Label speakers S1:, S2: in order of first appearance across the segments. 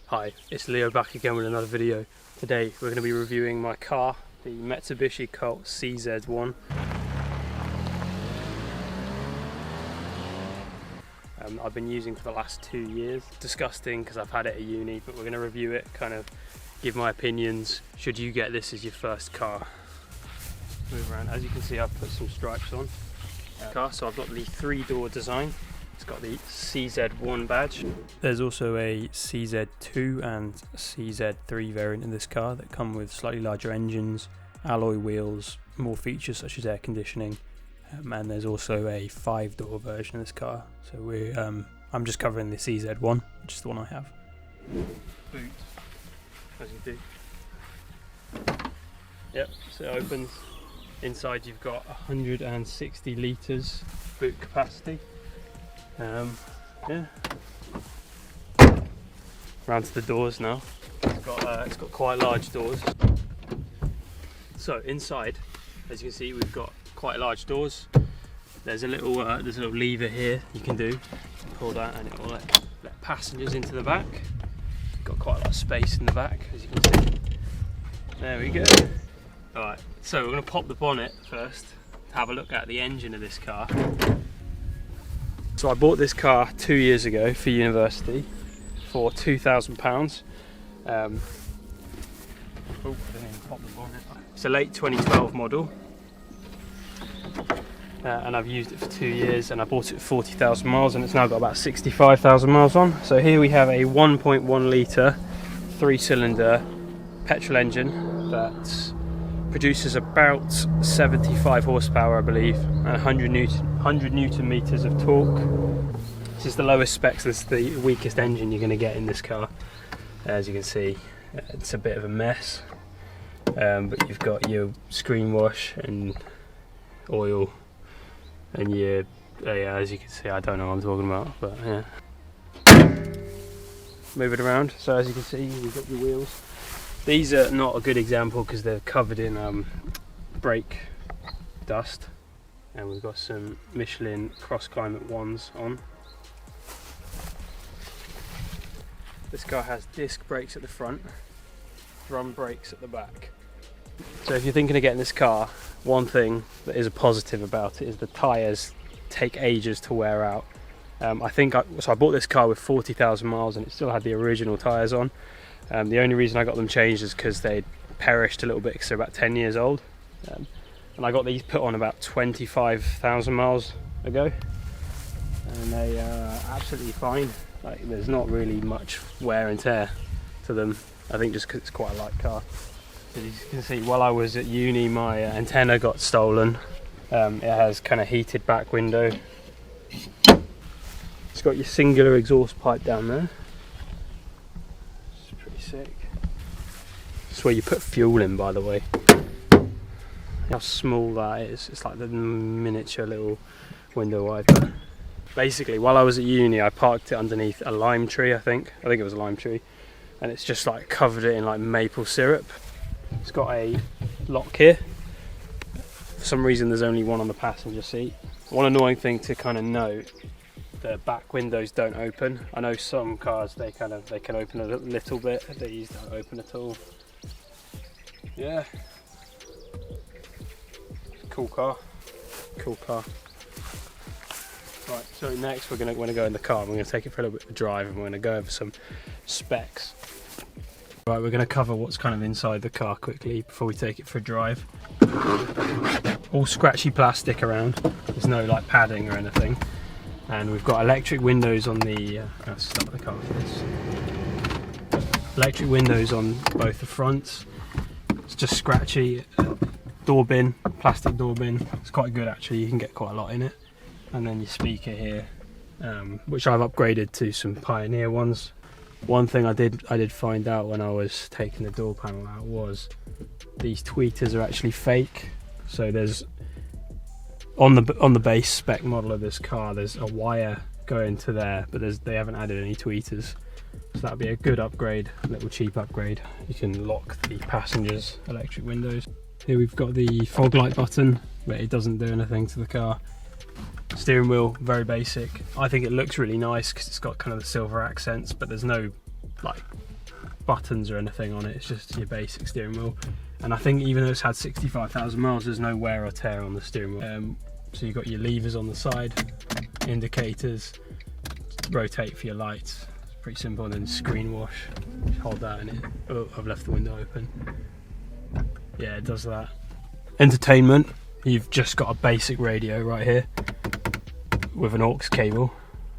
S1: Hi, it's Leo back again with another video. Today we're going to be reviewing my car, the Mitsubishi Colt CZ1. I've been using for the last 2 years. Disgusting because I've had it at uni, but we're going to review it, kind of give my opinions. Should you get this as your first car? Move around. As you can see, I've put some stripes on the car, so I've got the 3-door design. It's got the CZ1 badge. There's also a CZ2 and CZ3 variant in this car that come with slightly larger engines, alloy wheels, more features such as air conditioning, and there's also a 5-door version of this car. So I'm just covering the CZ1, which is the one I have. Boot, as you do. Yep, so it opens. Inside you've got 160 litres boot capacity. Yeah. Round to the doors now. It's got quite large doors. So inside, as you can see, we've got quite large doors. There's a little lever here you can do. Pull that and it will let passengers into the back. Got quite a lot of space in the back, as you can see. There we go. Alright, so we're going to pop the bonnet first to have a look at the engine of this car. So I bought this car 2 years ago for university for £2,000. I didn't even pop the bonnet. It's a late 2012 model, and I've used it for 2 years, and I bought it for 40,000 miles, and it's now got about 65,000 miles on. So here we have a 1.1 litre 3-cylinder petrol engine that produces about 75 horsepower, I believe, and 100 newton meters of torque. This is the lowest specs. This is the weakest engine you're going to get in this car. As you can see, it's a bit of a mess, but you've got your screen wash and oil, and your as you can see, I don't know what I'm talking about, but yeah. Move it around. So as you can see, you've got your wheels. These are not a good example because they're covered in brake dust, and we've got some Michelin Cross Climate 1s on. This car has disc brakes at the front, drum brakes at the back. So if you're thinking of getting this car, one thing that is a positive about it is the tyres take ages to wear out. I bought this car with 40,000 miles and it still had the original tyres on. The only reason I got them changed is because they perished a little bit because they're about 10 years old. And I got these put on about 25,000 miles ago, and they are absolutely fine. Like, there's not really much wear and tear to them. I think just because it's quite a light car. As you can see, while I was at uni, my antenna got stolen. It has kind of heated back window. It's got your singular exhaust pipe down there. Sick. It's where you put fuel in, by the way. How small that is. It's like the miniature little window wiper. Basically, while I was at uni, I parked it underneath a lime tree, I think it was a lime tree, and it's just like covered it in like maple syrup. It's got a lock here. For some reason there's only one on the passenger seat. One annoying thing to kind of note, the back windows don't open. I know some cars they can open a little bit. These don't open at all. Yeah, cool car. Right, so next we're going to go in the car. We're going to take it for a little bit of a drive, and we're going to go over some specs. Right, we're going to cover what's kind of inside the car quickly before we take it for a drive. All scratchy plastic around. There's no like padding or anything. And we've got electric windows on the, let's stop the car for this. Electric windows on both the fronts. It's just scratchy. Door bin, plastic door bin. It's quite good actually, you can get quite a lot in it. And then your speaker here, which I've upgraded to some Pioneer ones. One thing I did find out when I was taking the door panel out was these tweeters are actually fake. So there's on the base spec model of this car, there's a wire going to there, but they haven't added any tweeters. So that'd be a good upgrade, a little cheap upgrade. You can lock the passengers' electric windows. Here we've got the fog light button, but it doesn't do anything to the car. Steering wheel, very basic. I think it looks really nice because it's got kind of the silver accents, but there's no like buttons or anything on it. It's just your basic steering wheel. And I think even though it's had 65,000 miles, there's no wear or tear on the steering wheel. So you've got your levers on the side, indicators, rotate for your lights. It's pretty simple. And then screen wash. Just hold that and it. Oh, I've left the window open. Yeah, it does that. Entertainment. You've just got a basic radio right here with an aux cable.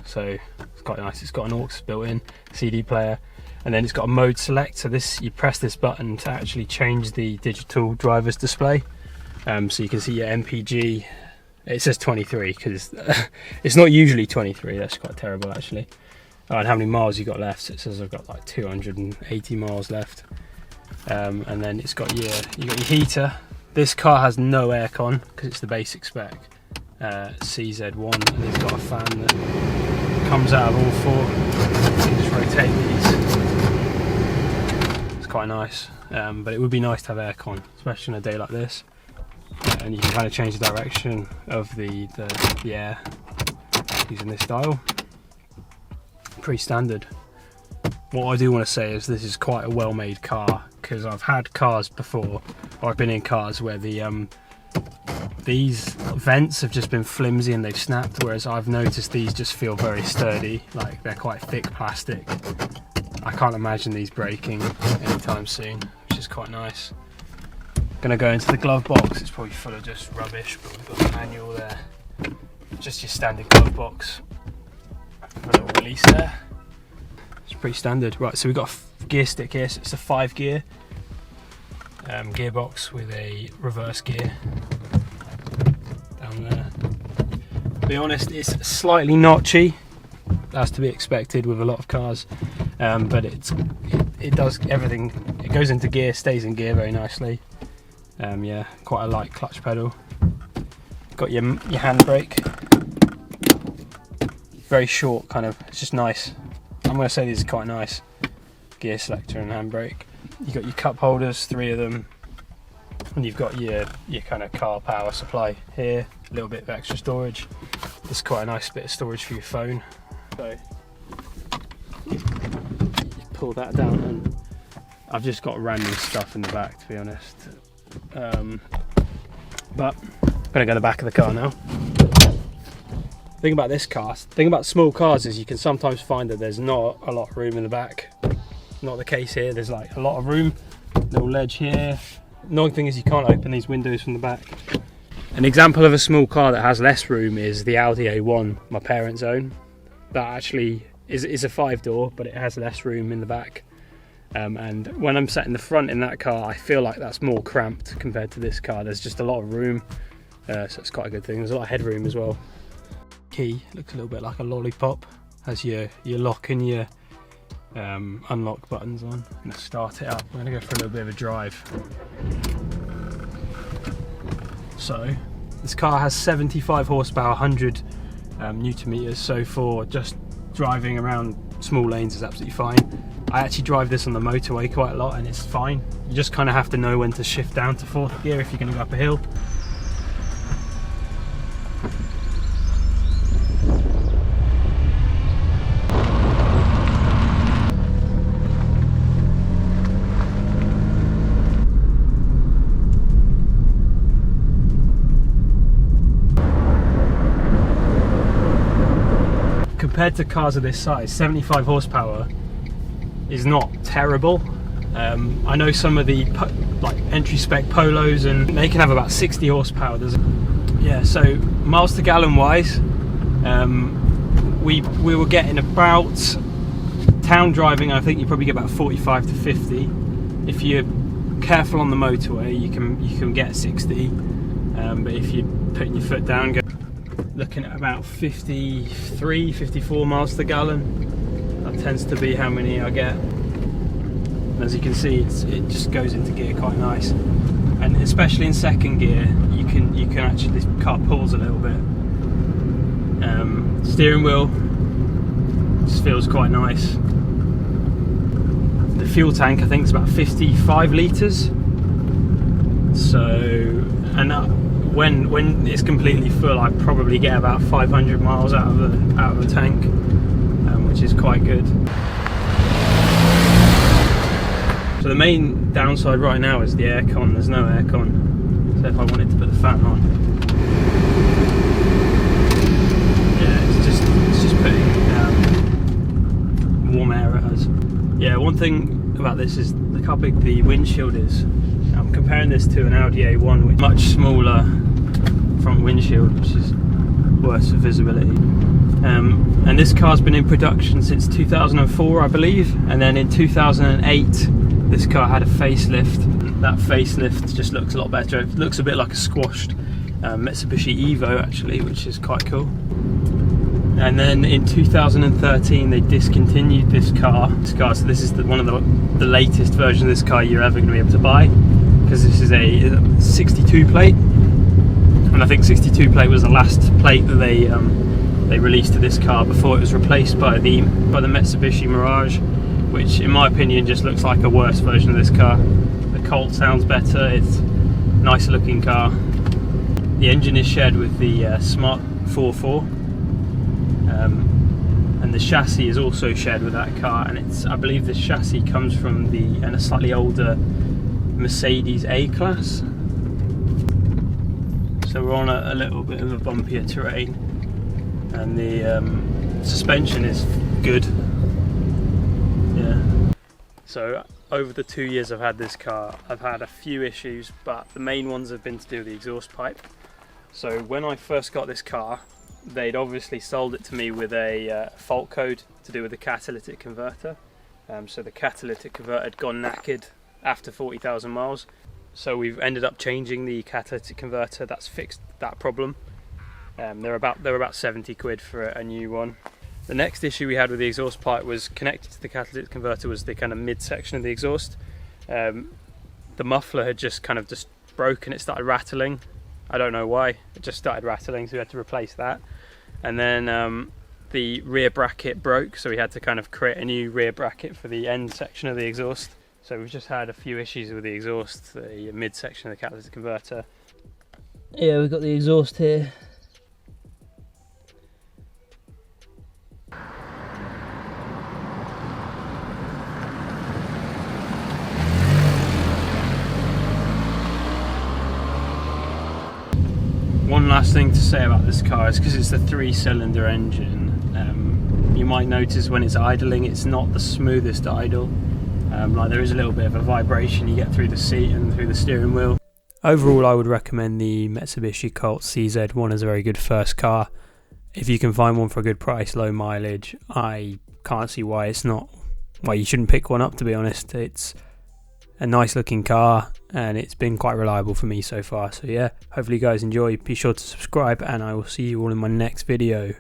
S1: So it's quite nice. It's got an aux built in, CD player, and then it's got a mode select. So this, you press this button to actually change the digital driver's display. So you can see your MPG. It says 23 because it's not usually 23. That's quite terrible actually. Oh, and how many miles you got left? So it says I've got like 280 miles left. And then it's got you got your heater. This car has no aircon because it's the basic spec. CZ1, and it's got a fan that comes out of all four. You can just rotate these. It's quite nice, but it would be nice to have aircon, especially on a day like this. And you can kind of change the direction of the air using this dial. Pretty standard. What I do want to say is this is quite a well-made car, because I've had cars before, or I've been in cars where these vents have just been flimsy and they've snapped, whereas I've noticed these just feel very sturdy, like they're quite thick plastic. I can't imagine these breaking anytime soon, which is quite nice. Gonna go into the glove box. It's probably full of just rubbish, but we've got the manual there. Just your standard glove box. A little release there. It's pretty standard. Right, so we've got a gear stick here. So it's a 5-gear gearbox with a reverse gear down there. To be honest, it's slightly notchy. That's to be expected with a lot of cars, but it does everything. It goes into gear, stays in gear very nicely. Yeah, quite a light clutch pedal. Got your handbrake. Very short, kind of. It's just nice. I'm going to say these are quite nice. Gear selector and handbrake. You've got your cup holders, 3 of them, and you've got your kind of car power supply here. A little bit of extra storage. This is quite a nice bit of storage for your phone. So you pull that down, and I've just got random stuff in the back, to be honest. But I'm going to go to the back of the car now. The thing about this car, the thing about small cars is you can sometimes find that there's not a lot of room in the back. Not the case here. There's like a lot of room, little ledge here. Annoying thing is you can't open these windows from the back. An example of a small car that has less room is the Audi A1, my parents own. That actually is a 5-door, but it has less room in the back. And when I'm sat in the front in that car, I feel like that's more cramped compared to this car. There's just a lot of room, so it's quite a good thing. There's a lot of headroom as well. Key looks a little bit like a lollipop. Has your lock and your unlock buttons on. I'm going to start it up. We're going to go for a little bit of a drive. So this car has 75 horsepower, 100 Newton meters. So for just driving around small lanes is absolutely fine. I actually drive this on the motorway quite a lot and it's fine. You just kind of have to know when to shift down to 4th gear if you're going to go up a hill. Compared to cars of this size, 75 horsepower is not terrible. I know some of the like entry spec Polos, and they can have about 60 horsepower. Yeah, so miles to gallon wise, we were getting about, town driving, I think you probably get about 45 to 50. If you're careful on the motorway, you can get 60, but if you're putting your foot down, looking at about 53, 54 miles to gallon. That tends to be how many I get. And as you can see, it just goes into gear quite nice, and especially in 2nd gear, you can actually, this car pulls a little bit. Steering wheel just feels quite nice. The fuel tank, I think, is about 55 litres. So, and when it's completely full, I probably get about 500 miles out of the tank, which is quite good. So the main downside right now is the aircon. There's no aircon. So if I wanted to put the fan on, yeah, it's just putting warm air at us. Yeah, one thing about this is look how big the windshield is. I'm comparing this to an Audi A1 with much smaller front windshield, which is worse for visibility. And this car's been in production since 2004, I believe, and then in 2008 this car had a facelift. That facelift just looks a lot better. It looks a bit like a squashed Mitsubishi Evo actually, which is quite cool. And then in 2013 they discontinued this car. So this is one of the latest versions of this car you're ever going to be able to buy, because this is a 62 plate, and I think 62 plate was the last plate that they released to this car before it was replaced by the Mitsubishi Mirage, which in my opinion just looks like a worse version of this car. The Colt sounds better, it's a nicer looking car. The engine is shared with the Smart 4.4, and the chassis is also shared with that car, and I believe this chassis comes from a slightly older Mercedes A-Class. So we're on a little bit of a bumpier terrain, and the suspension is good. Yeah. So over the 2 years I've had this car, I've had a few issues, but the main ones have been to do with the exhaust pipe. So when I first got this car, they'd obviously sold it to me with a fault code to do with the catalytic converter. So the catalytic converter had gone knackered after 40,000 miles. So we've ended up changing the catalytic converter. That's fixed that problem. They're about 70 quid for a new one. The next issue we had with the exhaust pipe was connected to the catalytic converter was the kind of mid-section of the exhaust. The muffler had just broken. It started rattling. I don't know why. It just started rattling, so we had to replace that. And then the rear bracket broke, so we had to kind of create a new rear bracket for the end section of the exhaust. So we've just had a few issues with the exhaust, the mid-section of the catalytic converter. Yeah, we've got the exhaust here. One last thing to say about this car is because it's a 3-cylinder engine, you might notice when it's idling it's not the smoothest idle. Like there is a little bit of a vibration you get through the seat and through the steering wheel. Overall I would recommend the Mitsubishi Colt CZ1 as a very good first car. If you can find one for a good price, low mileage, I can't see why you shouldn't pick one up, to be honest. It's a nice looking car and it's been quite reliable for me so far. So yeah, hopefully you guys enjoy. Be sure to subscribe and I will see you all in my next video.